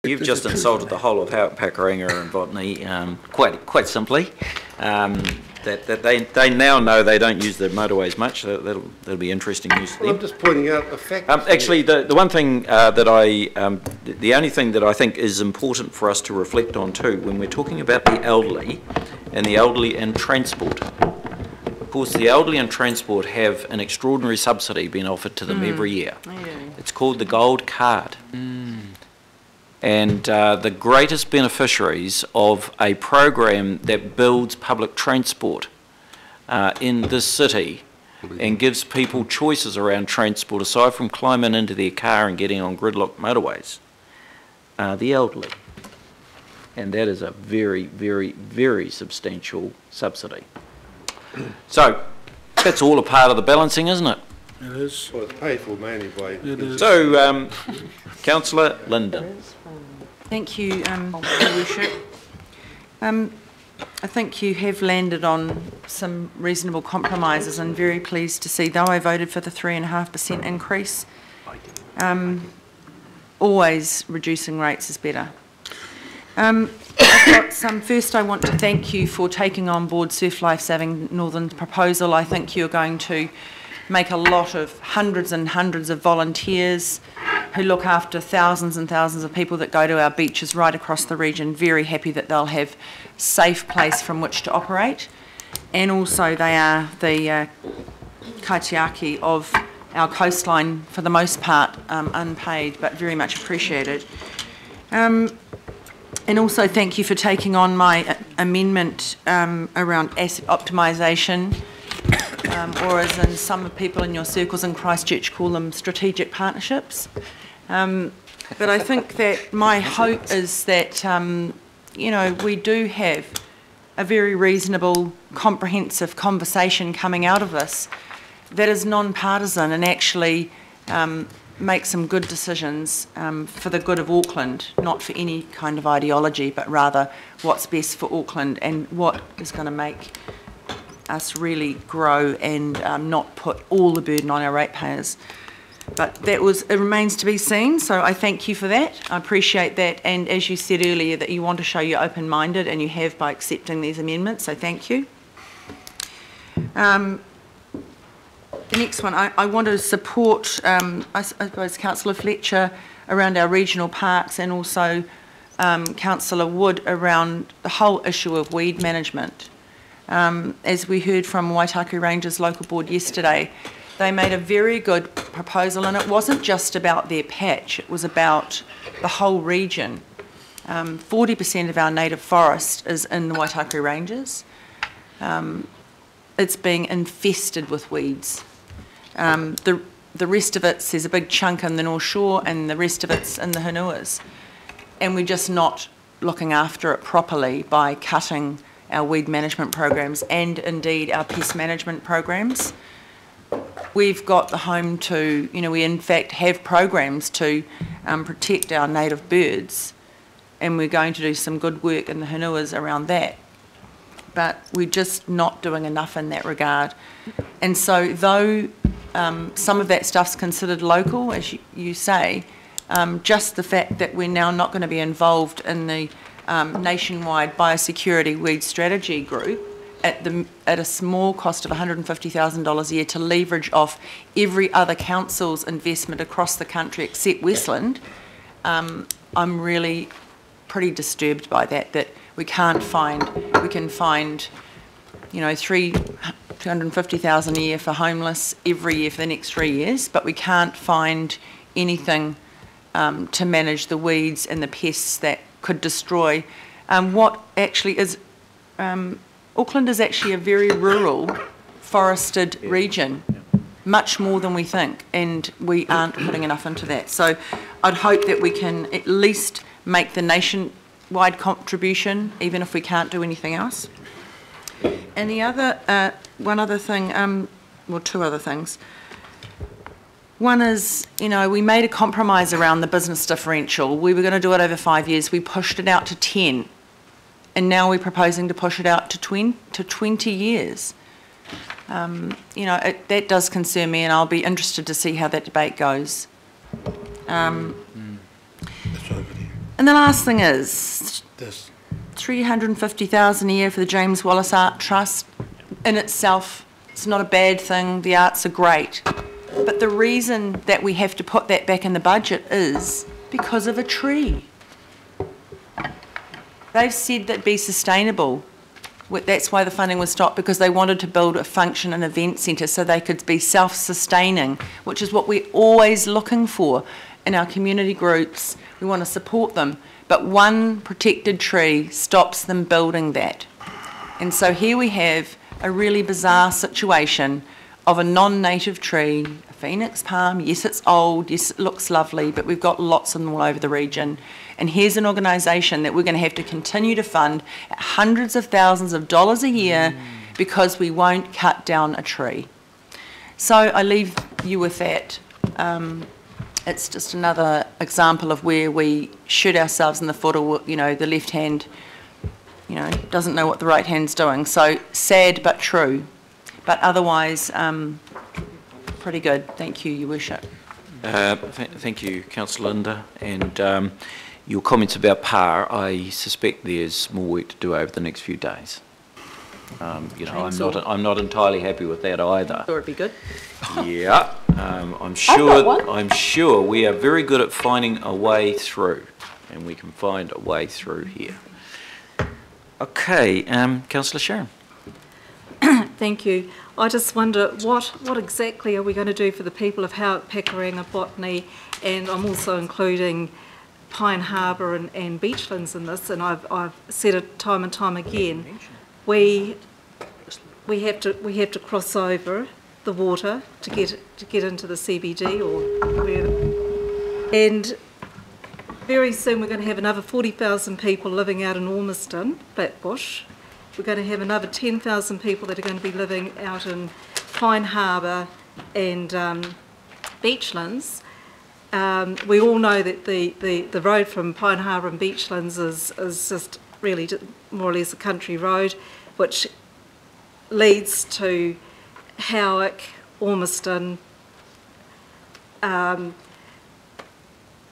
You've just insulted the whole of Pakuranga and Botany, quite simply. That they now know they don't use the motorways much. That'll be interesting news to them. I'm just pointing out a fact. Actually, the one thing the only thing that I think is important for us to reflect on too, when we're talking about the elderly and transport. Of course, the elderly and transport have an extraordinary subsidy being offered to them every year. Yeah. It's called the Gold Card. And the greatest beneficiaries of a program that builds public transport in this city and gives people choices around transport, aside from climbing into their car and getting on gridlock motorways, are the elderly. And that is a very, very, very substantial subsidy. So that's all a part of the balancing, isn't it? It is. Well, it's paid for mainly by... It is. So, Councillor Linden. Thank you, Your Worship. I think you have landed on some reasonable compromises, and very pleased to see, though I voted for the 3.5% increase, always reducing rates is better. First, I want to thank you for taking on board Surf Life Saving Northern's proposal. I think you're going to make a lot of hundreds and hundreds of volunteers who look after thousands and thousands of people that go to our beaches right across the region. Very happy that they'll have a safe place from which to operate. And also they are the kaitiaki of our coastline, for the most part unpaid, but very much appreciated. And also thank you for taking on my amendment around asset optimisation, or as in some people in your circles in Christchurch call them strategic partnerships. But I think that my hope is that, you know, we do have a very reasonable, comprehensive conversation coming out of this that is non-partisan and actually make some good decisions for the good of Auckland, not for any kind of ideology, but rather what's best for Auckland and what is going to make us really grow and not put all the burden on our ratepayers. But it remains to be seen, so I thank you for that. I appreciate that, and as you said earlier, that you want to show you're open-minded, and you have by accepting these amendments, so thank you. The next one, I want to support, I suppose, Councillor Fletcher around our regional parks, and also Councillor Wood around the whole issue of weed management. As we heard from Waitaki Rangers local board yesterday, they made a very good proposal, and it wasn't just about their patch, it was about the whole region. 40% of our native forest is in the Waitaki Ranges. It's being infested with weeds. The rest of it, there's a big chunk in the North Shore, and the rest of it's in the Hanuas. And we're just not looking after it properly by cutting our weed management programs and indeed our pest management programs. We've got the home to, you know, we in fact have programs to protect our native birds, and we're going to do some good work in the Hanuas around that. But we're just not doing enough in that regard. And so though some of that stuff's considered local, as you say, just the fact that we're now not going to be involved in the nationwide biosecurity weed strategy group at a small cost of $150,000 a year to leverage off every other council's investment across the country except Westland, I'm really pretty disturbed by that we can find, you know, $250,000 a year for homeless every year for the next 3 years, but we can't find anything to manage the weeds and the pests that could destroy what actually is. Auckland is actually a very rural, forested region, much more than we think, and we aren't putting enough into that. So I'd hope that we can at least make the nationwide contribution, even if we can't do anything else. And the other, one other thing, well, two other things. One is, you know, we made a compromise around the business differential. We were going to do it over 5 years. We pushed it out to 10. And now we're proposing to push it out to 20 years. You know, that does concern me, and I'll be interested to see how that debate goes. And the last thing is This, $350,000 a year for the James Wallace Art Trust. In itself, it's not a bad thing. The arts are great. But the reason that we have to put that back in the budget is because of a tree. They've said that be sustainable. That's why the funding was stopped, because they wanted to build a function and event centre so they could be self-sustaining, which is what we're always looking for in our community groups. We want to support them, but one protected tree stops them building that. And so here we have a really bizarre situation of a non-native tree, a phoenix palm. Yes, it's old, yes, it looks lovely, but we've got lots of them all over the region. And here's an organisation that we're going to have to continue to fund at hundreds of thousands of dollars a year because we won't cut down a tree. So I leave you with that. It's just another example of where we shoot ourselves in the foot, or, you know, the left hand, you know, doesn't know what the right hand's doing. So sad but true. But otherwise, pretty good. Thank you, Your Worship. Thank you, Councillor Linda. And your comments about PAR, I suspect there's more work to do over the next few days. You know, I'm not entirely happy with that either. Thought it'd be good. Yeah, I'm sure we are very good at finding a way through, and we can find a way through here. Okay, Councillor Sharon. Thank you. I just wonder what exactly are we going to do for the people of Howick, Pakuranga, Botany, and I'm also including Pine Harbour and Beachlands in this, and I've said it time and time again. We have to cross over the water to get into the CBD or wherever. And very soon we're going to have another 40,000 people living out in Ormiston, Flatbush. We're going to have another 10,000 people that are going to be living out in Pine Harbour and Beachlands. We all know that the road from Pine Harbour and Beachlands is just really more or less a country road, which leads to Howick, Ormiston.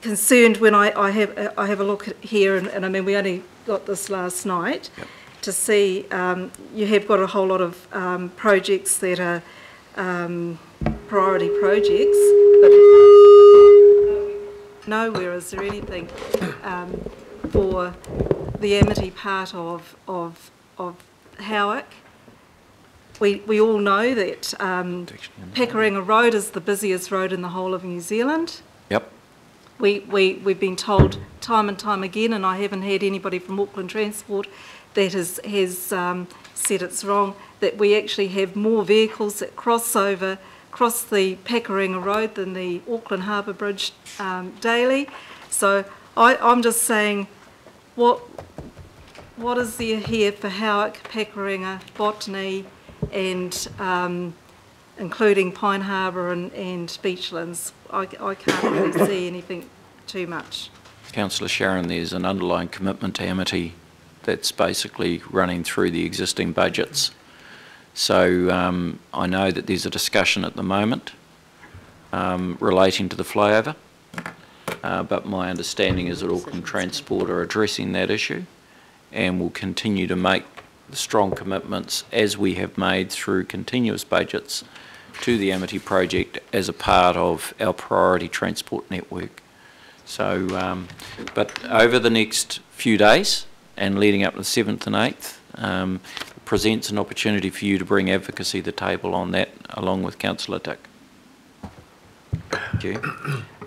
Concerned when I have a look here, and I mean we only got this last night. Yep. To see you have got a whole lot of projects that are priority projects, but nowhere is there anything for the Amity part of Howick. We all know that Pakuranga Road is the busiest road in the whole of New Zealand. Yep. We've been told time and time again, and I haven't had anybody from Auckland Transport that has said it's wrong, that we actually have more vehicles that cross the Pakuranga Road than the Auckland Harbour Bridge daily. So I'm just saying, what is there here for Howick, Pakuranga, Botany, and including Pine Harbour and Beachlands? I can't really see anything too much. Councillor Sharon, there's an underlying commitment to Amity that's basically running through the existing budgets. So I know that there's a discussion at the moment relating to the flyover, but my understanding is that Auckland Transport are addressing that issue and will continue to make the strong commitments as we have made through continuous budgets to the Amity project as a part of our priority transport network. So, but over the next few days and leading up to the 7th and 8th, presents an opportunity for you to bring advocacy to the table on that, along with Councillor Dick. Thank you.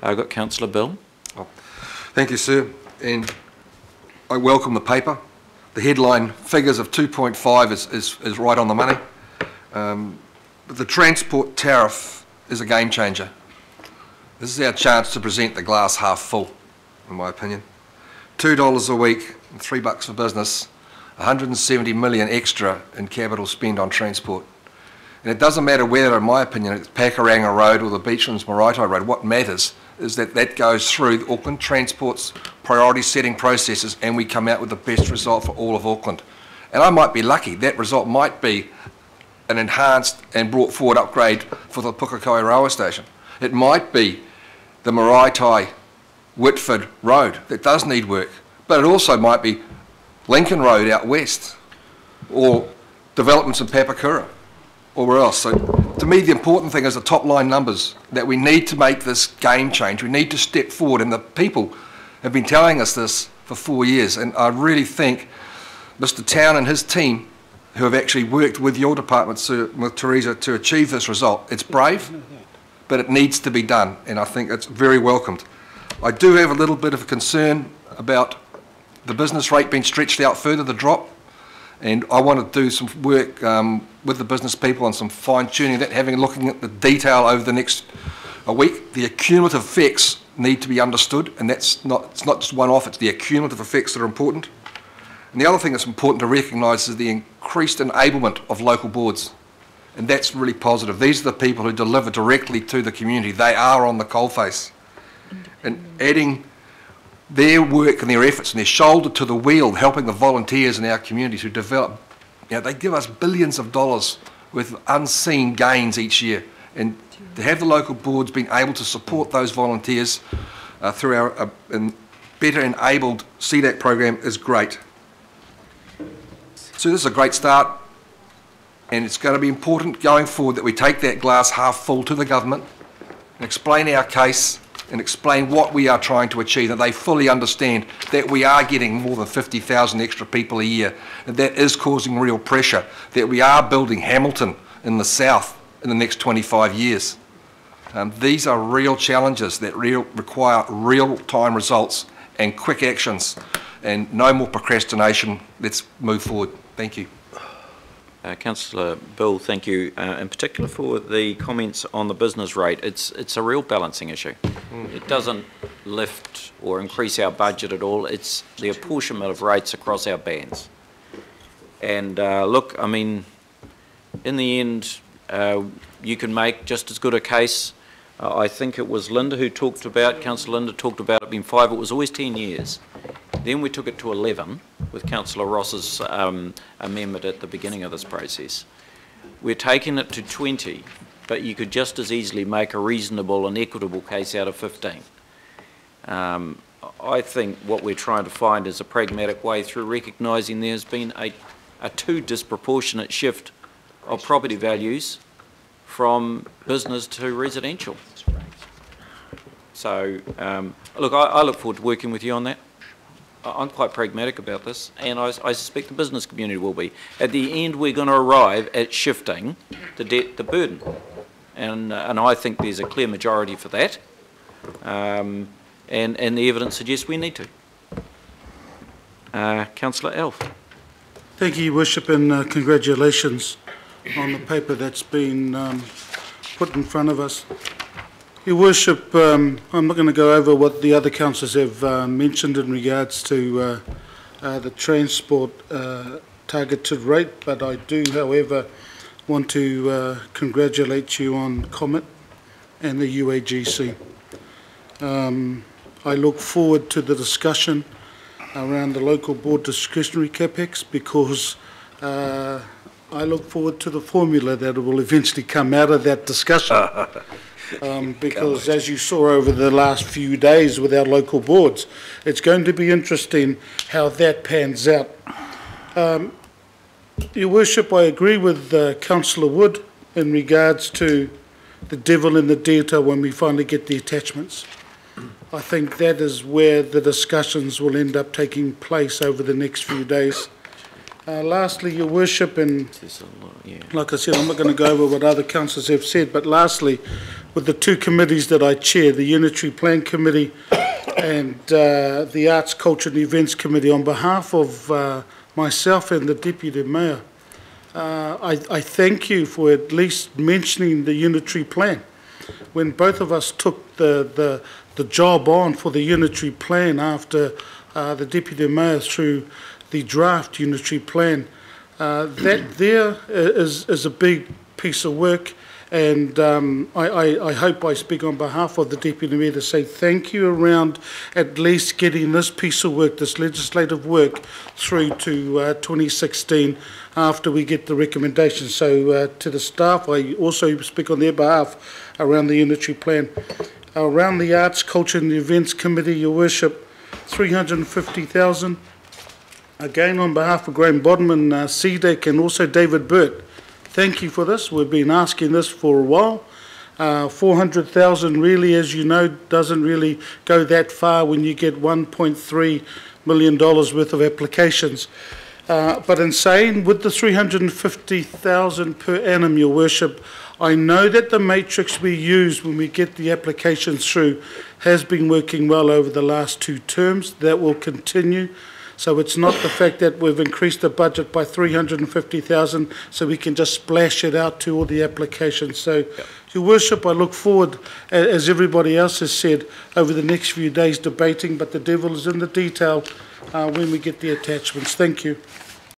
I've got Councillor Bill. Oh, thank you, sir. And I welcome the paper. The headline figures of 2.5 is right on the money. But the transport tariff is a game changer. This is our chance to present the glass half full, in my opinion. $2 a week and $3 for business, 170 million extra in capital spend on transport. And it doesn't matter whether, in my opinion, it's Pakuranga Road or the Beachlands Maraetai Road. What matters is that that goes through the Auckland Transport's priority setting processes and we come out with the best result for all of Auckland. And I might be lucky, that result might be an enhanced and brought forward upgrade for the Pukekohe railway station. It might be the Maraetai Whitford Road that does need work, but it also might be Lincoln Road out west, or developments in Papakura, or where else. So to me, the important thing is the top line numbers, that we need to make this game change. We need to step forward, and the people have been telling us this for 4 years, and I really think Mr. Town and his team, who have actually worked with your department, Sir, with Teresa, to achieve this result. It's brave, but it needs to be done, and I think it's very welcomed. I do have a little bit of a concern about the business rate being stretched out further, the drop, and I want to do some work with the business people on some fine-tuning of that, looking at the detail over the next week. The accumulative effects need to be understood, and it's not just one-off, it's the accumulative effects that are important. And the other thing that's important to recognise is the increased enablement of local boards, and that's really positive. These are the people who deliver directly to the community. They are on the coalface. And adding their work and their efforts and their shoulder to the wheel, helping the volunteers in our communities who develop, they give us billions of dollars with unseen gains each year. And to have the local boards being able to support those volunteers through our better enabled CDAC program is great. So this is a great start, and it's going to be important going forward that we take that glass half full to the government and explain our case and explain what we are trying to achieve, that they fully understand that we are getting more than 50,000 extra people a year, and that is causing real pressure, that we are building Hamilton in the south in the next 25 years. These are real challenges that require real-time results and quick actions, and no more procrastination. Let's move forward. Thank you. Councillor Bill, thank you, in particular for the comments on the business rate. It's a real balancing issue. It doesn't lift or increase our budget at all. It's the apportionment of rates across our bands. And look, I mean, in the end, you can make just as good a case. I think it was Linda who talked about, Councillor Linda talked about it being 5. It was always 10 years. Then we took it to 11 with Councillor Ross's amendment at the beginning of this process. We're taking it to 20, but you could just as easily make a reasonable and equitable case out of 15. I think what we're trying to find is a pragmatic way through recognising there's been a too disproportionate shift of property values from business to residential. So, look, I look forward to working with you on that. I'm quite pragmatic about this, and I suspect the business community will be. At the end, we're going to arrive at shifting the burden, and I think there's a clear majority for that, and the evidence suggests we need to. Councillor Elf. Thank you, Your Worship, and congratulations on the paper that's been put in front of us. Your Worship, I'm not going to go over what the other councillors have mentioned in regards to the transport targeted rate, but I do, however, want to congratulate you on Comet and the UAGC. I look forward to the discussion around the local board discretionary capex, because I look forward to the formula that will eventually come out of that discussion. Because as you saw over the last few days with our local boards, it's going to be interesting how that pans out. Your Worship, I agree with Councillor Wood in regards to the devil in the detail when we finally get the attachments. I think that is where the discussions will end up taking place over the next few days. Lastly, Your Worship, and like I said, I'm not going to go over what other councillors have said, but lastly, with the two committees that I chair, the Unitary Plan Committee and the Arts, Culture and Events Committee, on behalf of myself and the Deputy Mayor, I thank you for at least mentioning the Unitary Plan. When both of us took the job on for the Unitary Plan after the Deputy Mayor through the draft Unitary Plan, that there is a big piece of work, and I hope I speak on behalf of the Deputy Mayor to say thank you around at least getting this piece of work, this legislative work, through to 2016 after we get the recommendations. So to the staff, I also speak on their behalf around the Unitary Plan. Around the Arts, Culture and Events Committee, Your Worship, 350,000. Again, on behalf of Graham Bodman, CDEC, and also David Burt, thank you for this. We've been asking this for a while. 400,000 really, as you know, doesn't really go that far when you get $1.3 million worth of applications. But in saying, with the 350,000 per annum, Your Worship, I know that the matrix we use when we get the applications through has been working well over the last 2 terms. That will continue. So it's not the fact that we've increased the budget by 350,000 so we can just splash it out to all the applications. So, Your Worship, I look forward, as everybody else has said, over the next few days debating, but the devil is in the detail when we get the attachments. Thank you.